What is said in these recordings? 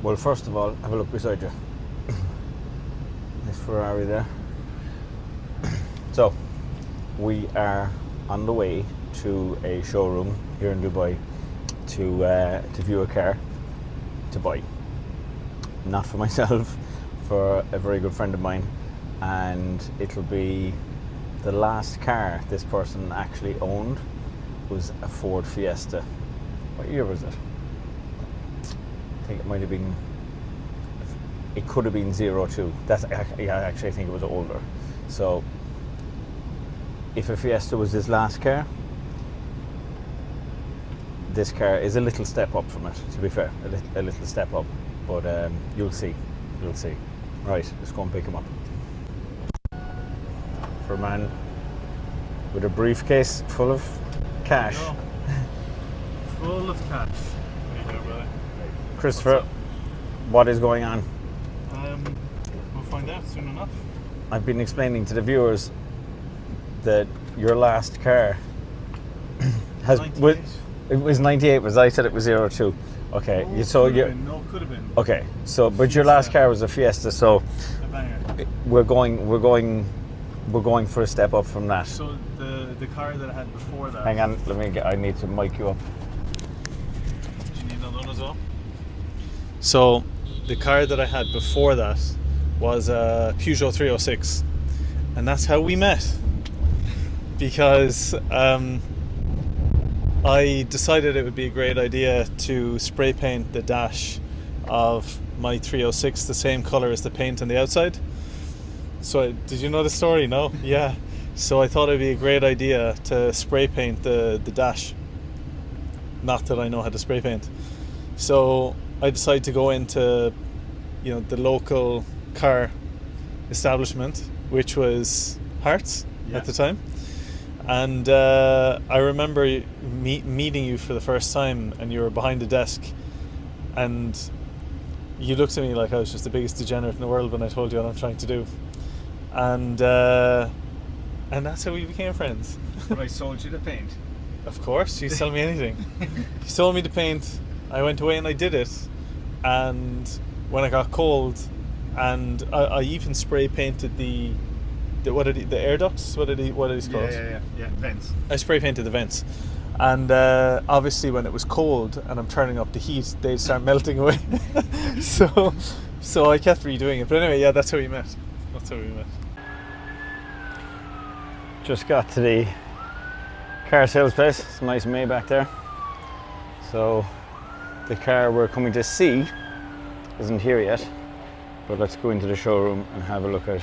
Well, first of all, have a look beside you. This Ferrari there. So, we are on the way to a showroom here in Dubai to view a car to buy. Not for myself, for a very good friend of mine, and it'll be the last car this person actually owned was a Ford Fiesta. What year was it? I think it might have been. It could have been 02. Actually, I think it was older. So, if a Fiesta was his last car, this car is a little step up from it. To be fair, a little step up. But you'll see. Right, let's go and pick him up. For a man with a briefcase full of cash. Full of cash. How you doing, brother? Christopher, what is going on? We'll find out soon enough. I've been explaining to the viewers that your last car has 98. It was 98. Was I said it was 02? Okay, No, could have been. Okay, so but your last car was a Fiesta, so A banger. we're going for a step up from that. So the car that I had before that. Hang on, I need to mic you up. Do you need another one as well? So the car that I had before that was a Peugeot 306, and that's how we met. Because I decided it would be a great idea to spray paint the dash of my 306 the same color as the paint on the outside. So did you know the story? No? Yeah. So I thought it'd be a great idea to spray paint the dash. Not that I know how to spray paint. So I decided to go into, the local car establishment, which was Hearts at the time. And I remember meeting you for the first time, and you were behind the desk, and you looked at me like I was just the biggest degenerate in the world when I told you what I'm trying to do. And that's how we became friends. But I sold you the paint. Of course, you tell me anything. You sold me the paint, I went away and I did it, and when I got cold, and I even spray painted the air ducts? What are these called? Yeah. Vents. I spray painted the vents, and obviously when it was cold and I'm turning up the heat, they'd start melting away. so I kept redoing it. But anyway, yeah, that's how we met. Just got to the car sales place. It's a nice Maybach there. So the car we're coming to see isn't here yet, but let's go into the showroom and have a look at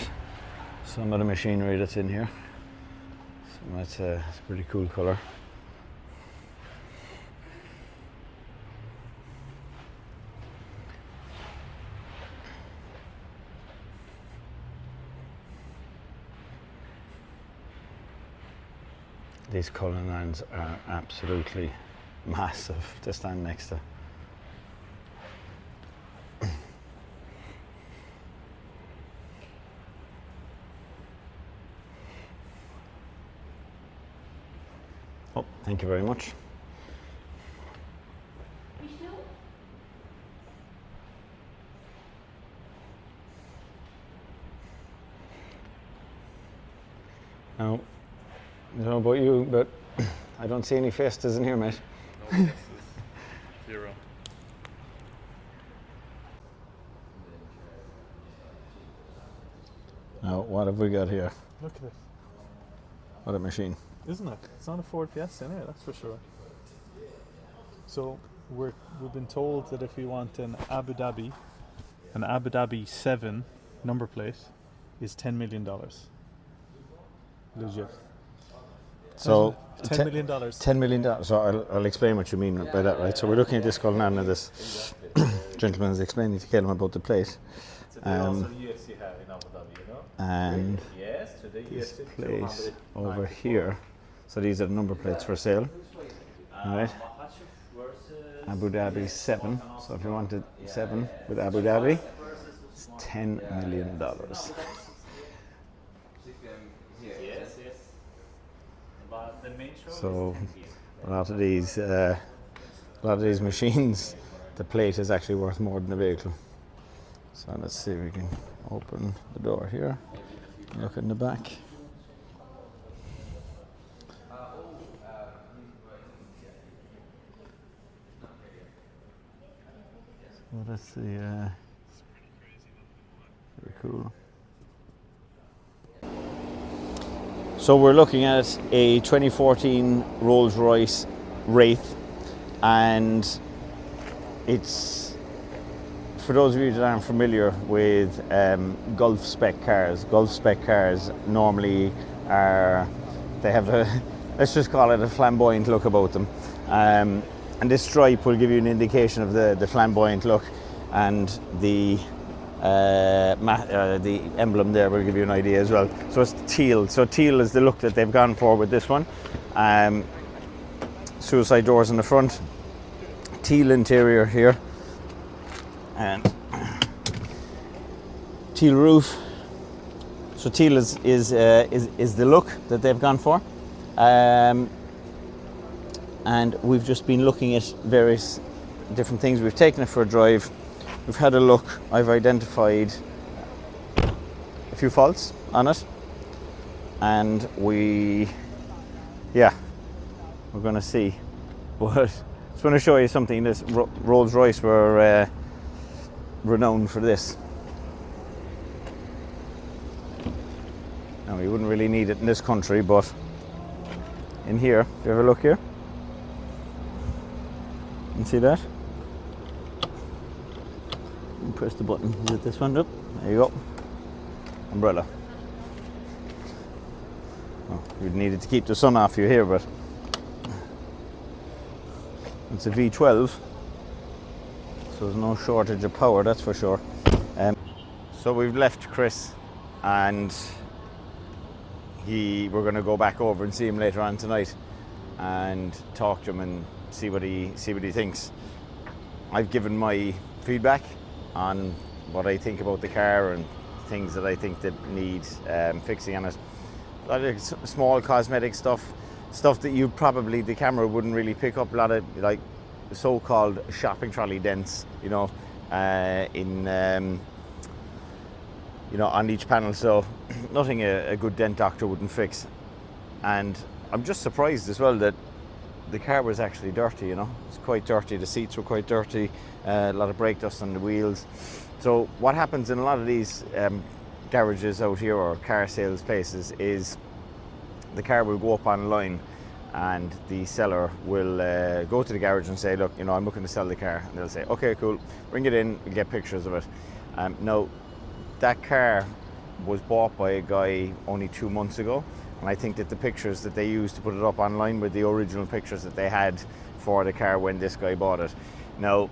some of the machinery that's in here. So it's a pretty cool colour. These colour lines are absolutely massive to stand next to. Oh, thank you very much. Now, I don't know about you, but I don't see any Fiestas in here, mate. No, this is 0. Now, what have we got here? Look at it. What a machine. Isn't it? It's not a Ford Fiesta anyway, that's for sure. So we've been told that if we want an Abu Dhabi 7 number plate is $10 million. Legit. So $10 million. $10 million. So I'll explain what you mean by that, right? So we're looking at this called Nana. This gentleman is explaining to Caleb about the plate. And this place over here. So these are the number plates for sale. Alright. Abu Dhabi 7. So if you wanted 7 with Abu Dhabi, it's $10 million. So a lot of these machines the plate is actually worth more than the vehicle. So let's see if we can open the door here, look in the back. So let's see, very cool. So we're looking at a 2014 Rolls Royce Wraith, and it's, for those of you that aren't familiar with Gulf spec cars normally are, they have a, let's just call it a flamboyant look about them. And this stripe will give you an indication of the flamboyant look, and the emblem there will give you an idea as well. So it's teal. So teal is the look that they've gone for with this one. Suicide doors in the front, teal interior here, and teal roof. So teal is the look that they've gone for. And we've just been looking at various different things. We've taken it for a drive. We've had a look. I've identified a few faults on it, and we're going to see. But I just want to show you something. This Rolls Royce were renowned for this. Now, you wouldn't really need it in this country, but in here, if you have a look here, you can see that. And press the button. Is it this one up? There you go. Umbrella. Oh, you'd need it to keep the sun off you here, but it's a V12, so there's no shortage of power, that's for sure. So we've left Chris, and we're going to go back over and see him later on tonight and talk to him and see what he thinks. I've given my feedback on what I think about the car and things that I think that need fixing on it. A lot of small cosmetic stuff that you probably, the camera wouldn't really pick up. A lot of like so-called shopping trolley dents, on each panel. So nothing a good dent doctor wouldn't fix. And I'm just surprised as well that the car was actually dirty. It's quite dirty. The seats were quite dirty. A lot of brake dust on the wheels. So what happens in a lot of these garages out here, or car sales places, is the car will go up online, and the seller will go to the garage and say, look, I'm looking to sell the car. And they'll say, okay, cool, bring it in, we'll get pictures of it. Now, that car was bought by a guy only 2 months ago, and I think that the pictures that they used to put it up online were the original pictures that they had for the car when this guy bought it. Now,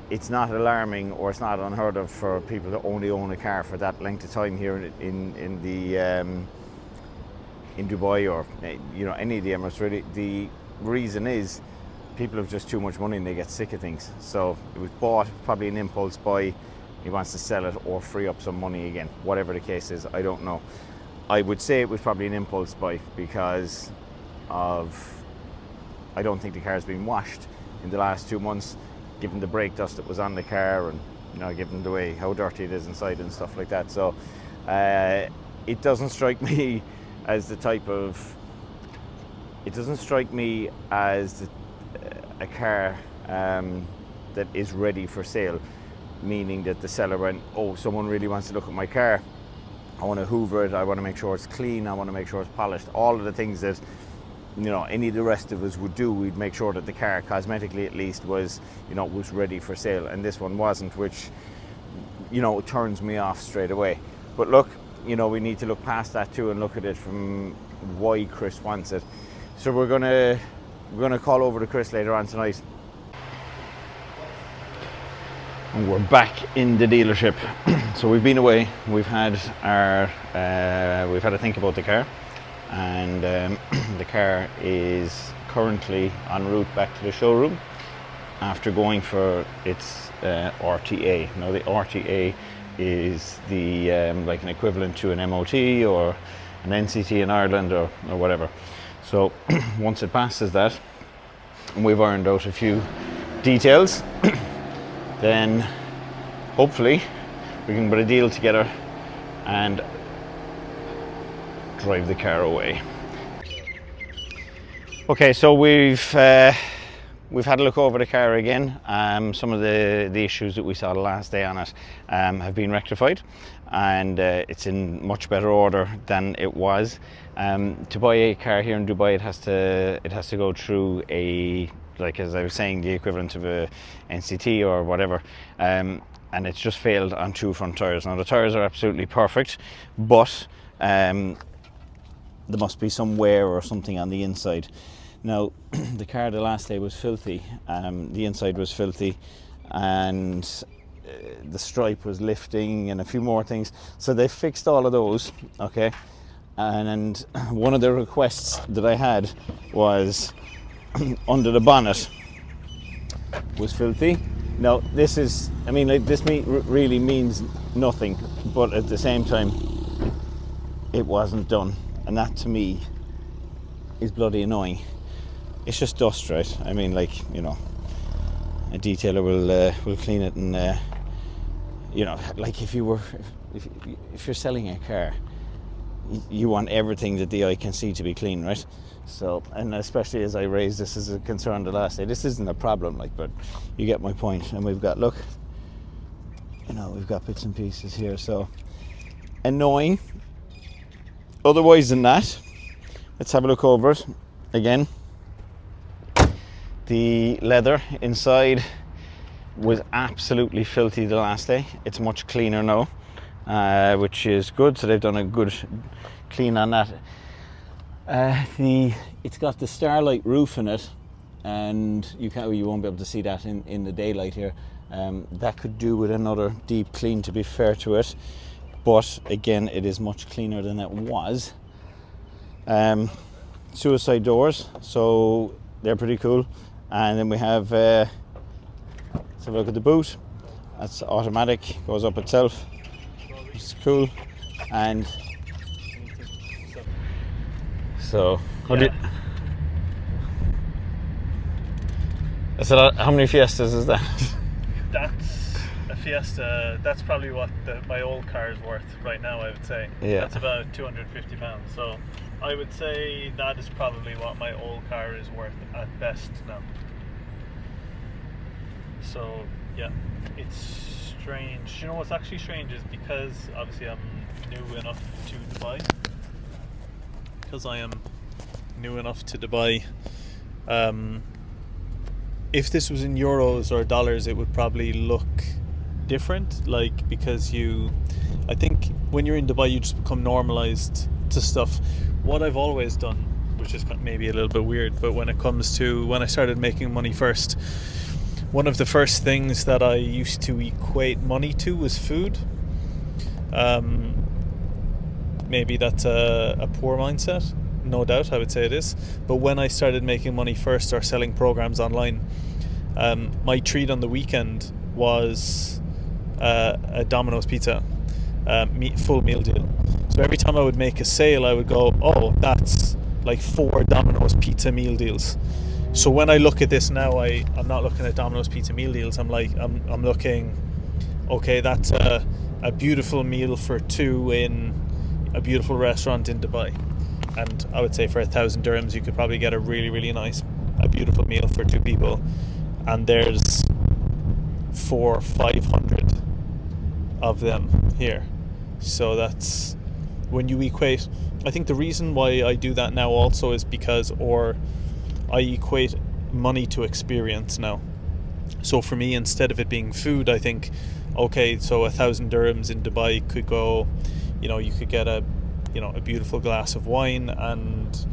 it's not alarming, or it's not unheard of for people to only own a car for that length of time here in Dubai, or any of the Emirates really. The reason is people have just too much money and they get sick of things. So it was bought, probably an impulse buy. He wants to sell it or free up some money again. Whatever the case is, I don't know. I would say it was probably an impulse buy because I don't think the car's been washed in the last 2 months, given the brake dust that was on the car, and given the way how dirty it is inside and stuff like that. So it doesn't strike me as the type of, it doesn't strike me as a car that is ready for sale, meaning that the seller went, oh, someone really wants to look at my car, I want to hoover it, I want to make sure it's clean, I want to make sure it's polished, all of the things that any of the rest of us would do. We'd make sure that the car, cosmetically at least, was was ready for sale, and this one wasn't, which turns me off straight away. But look, we need to look past that too and look at it from why Chris wants it. So we're gonna call over to Chris later on tonight. And we're back in the dealership. So we've been away. We've had a think about the car, and the car is currently en route back to the showroom after going for its RTA. Now, the RTA is the like an equivalent to an MOT or an NCT in Ireland or whatever. So once it passes that, and we've ironed out a few details, then hopefully we can put a deal together and drive the car away. Okay, so we've had a look over the car again. Some of the issues that we saw the last day on it have been rectified, and it's in much better order than it was. To buy a car here in Dubai, it has to go through a, like as I was saying, the equivalent of a NCT or whatever, and it's just failed on 2 front tires. Now the tires are absolutely perfect, but there must be some wear or something on the inside. Now the car the last day was filthy, the inside was filthy, and the stripe was lifting and a few more things, so they fixed all of those. Okay, and one of the requests that I had was under the bonnet was filthy. Now this is, I mean, like, this really means nothing, but at the same time it wasn't done, and that to me is bloody annoying. It's just dust, right? I mean, like, you know, a detailer will clean it, and you know, like if you're selling a car, you want everything that the eye can see to be clean, right? So, and especially as I raised this as a concern the last day, this isn't a problem, like, but you get my point. And we've got, look, you know, we've got bits and pieces here, so annoying. Otherwise than that, let's have a look over it again. The leather inside was absolutely filthy the last day. It's much cleaner now, which is good. So they've done a good clean on that. It's got the Starlight roof in it, and you won't be able to see that in the daylight here. That could do with another deep clean, to be fair to it, but again, it is much cleaner than it was. Suicide doors, so they're pretty cool. And then we have, let's have a look at the boot. That's automatic, goes up itself. It's cool. And so, that's a lot. How many Fiestas is that? That's a Fiesta. That's probably what my old car is worth right now, I would say. Yeah. That's about £250. So I would say that is probably what my old car is worth at best now. So yeah, it's strange. You know what's actually strange is, because obviously I'm new enough to Dubai. Because I am new enough to Dubai, if this was in euros or dollars, it would probably look different. Like, because I think when you're in Dubai, you just become normalized to stuff. What I've always done, which is maybe a little bit weird, but when it comes to when I started making money first, one of the first things that I used to equate money to was food. Maybe that's a poor mindset, no doubt, I would say it is. But when I started making money first, or selling programs online, my treat on the weekend was a Domino's pizza, full meal deal. So every time I would make a sale, I would go, oh, that's like 4 Domino's pizza meal deals. So when I look at this now, I'm not looking at Domino's pizza meal deals. I'm looking, okay, that's a beautiful meal for 2 in a beautiful restaurant in Dubai. And I would say for 1,000 dirhams, you could probably get a really, really nice, a beautiful meal for 2 people. And there's 400 or 500 of them here. So that's, when you equate, I think the reason why I do that now also is because, I equate money to experience now. So for me, instead of it being food, I think, okay, so 1,000 dirhams in Dubai could go, you could get a beautiful glass of wine and,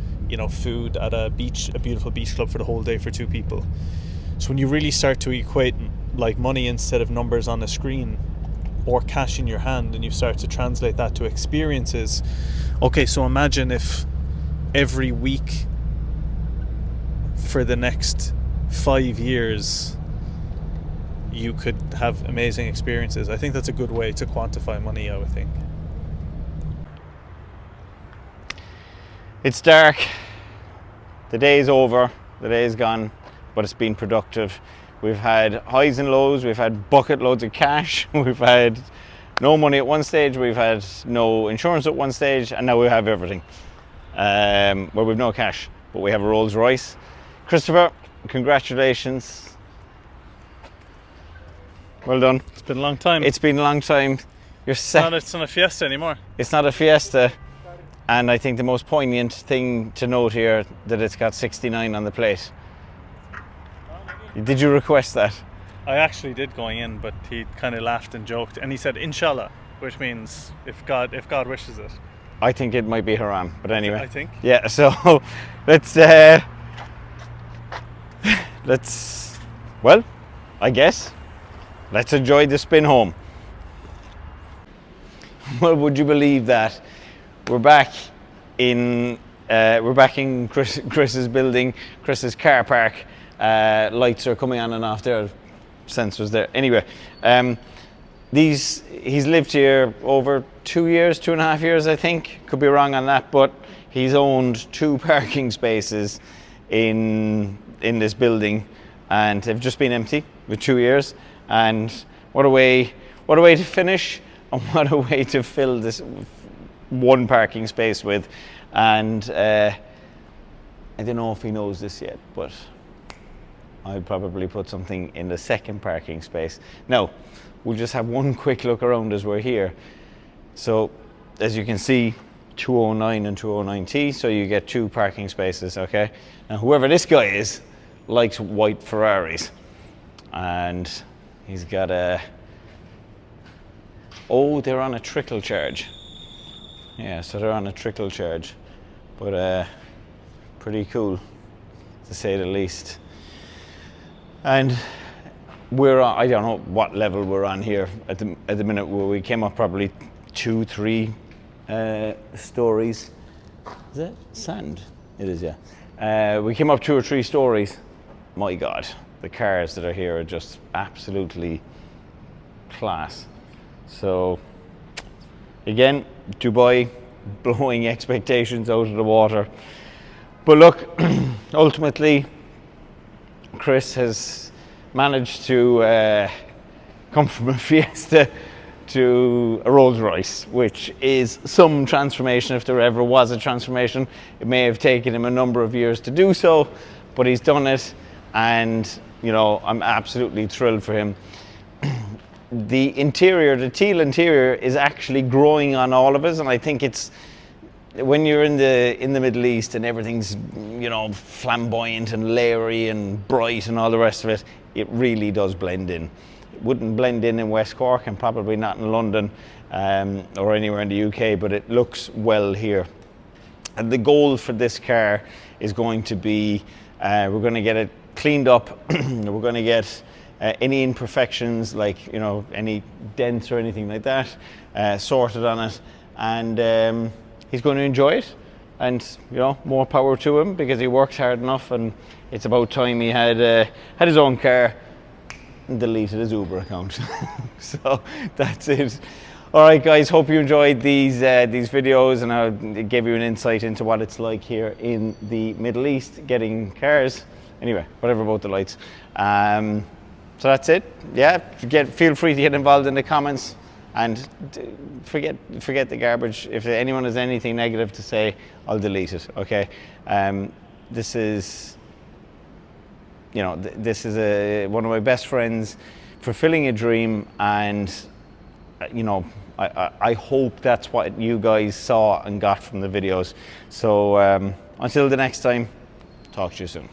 food at a beautiful beach club for the whole day for 2 people. So when you really start to equate like money instead of numbers on a screen or cash in your hand, and you start to translate that to experiences, okay, so imagine if every week for the next 5 years you could have amazing experiences. I think that's a good way to quantify money, I would think. It's dark, the day is over, the day is gone, but it's been productive. We've had highs and lows. We've had bucket loads of cash. We've had no money at one stage. We've had no insurance at one stage, and now we have everything. Well, we've no cash, but we have a Rolls Royce. Christopher, congratulations. Well done. It's been a long time. It's been a long time. It's not a Fiesta anymore. It's not a Fiesta, and I think the most poignant thing to note here that it's got 69 on the plate. Did you request that? I actually did going in, but he kind of laughed and joked, and he said "Inshallah," which means if God wishes it. I think it might be haram, but anyway. I think. Yeah. So let's. Well, I guess. Let's enjoy the spin home. Well, would you believe that we're back in Chris's building, Chris's car park. Lights are coming on and off there, sensors there. Anyway, he's lived here over 2 years, 2.5 years, I think. Could be wrong on that, but he's owned 2 parking spaces in this building, and they've just been empty with 2 years. And what a way to finish, and what a way to fill this one parking space with. And I don't know if he knows this yet, but I'll probably put something in the second parking space. Now, we'll just have one quick look around as we're here. So, as you can see, 209 and 209T, so you get 2 parking spaces, okay? Now, whoever this guy is likes white Ferraris. And he's got a... Oh, they're on a trickle charge. Yeah, so they're on a trickle charge. But pretty cool, to say the least. And we're on, I don't know what level we're on here at the minute, where we came up probably 2-3 stories. Is that sand? It is, yeah. We came up 2 or 3 stories. My God, the cars that are here are just absolutely class. So again, Dubai blowing expectations out of the water. But look, ultimately, Chris has managed to come from a Fiesta to a Rolls Royce, which is some transformation if there ever was a transformation. It may have taken him a number of years to do so, but he's done it, and you know, I'm absolutely thrilled for him. The interior, the teal interior, is actually growing on all of us, and I think it's, when you're in the Middle East and everything's, you know, flamboyant and layering and bright and all the rest of it, it really does blend in. It wouldn't blend in West Cork, and probably not in London or anywhere in the UK, but it looks well here. And the goal for this car is going to be, we're going to get it cleaned up. We're going to get any imperfections, like, you know, any dents or anything like that, sorted on it, and he's going to enjoy it. And you know, more power to him, because he works hard enough, and it's about time he had his own car and deleted his Uber account. So that's it. All right, guys, hope you enjoyed these videos, and I gave you an insight into what it's like here in the Middle East getting cars. Anyway, whatever about the lights. So that's it. Yeah, feel free to get involved in the comments, and forget the garbage. If anyone has anything negative to say, I'll delete it. Okay. This is, you know, this is one of my best friends fulfilling a dream, and you know, I hope that's what you guys saw and got from the videos. So until the next time, talk to you soon.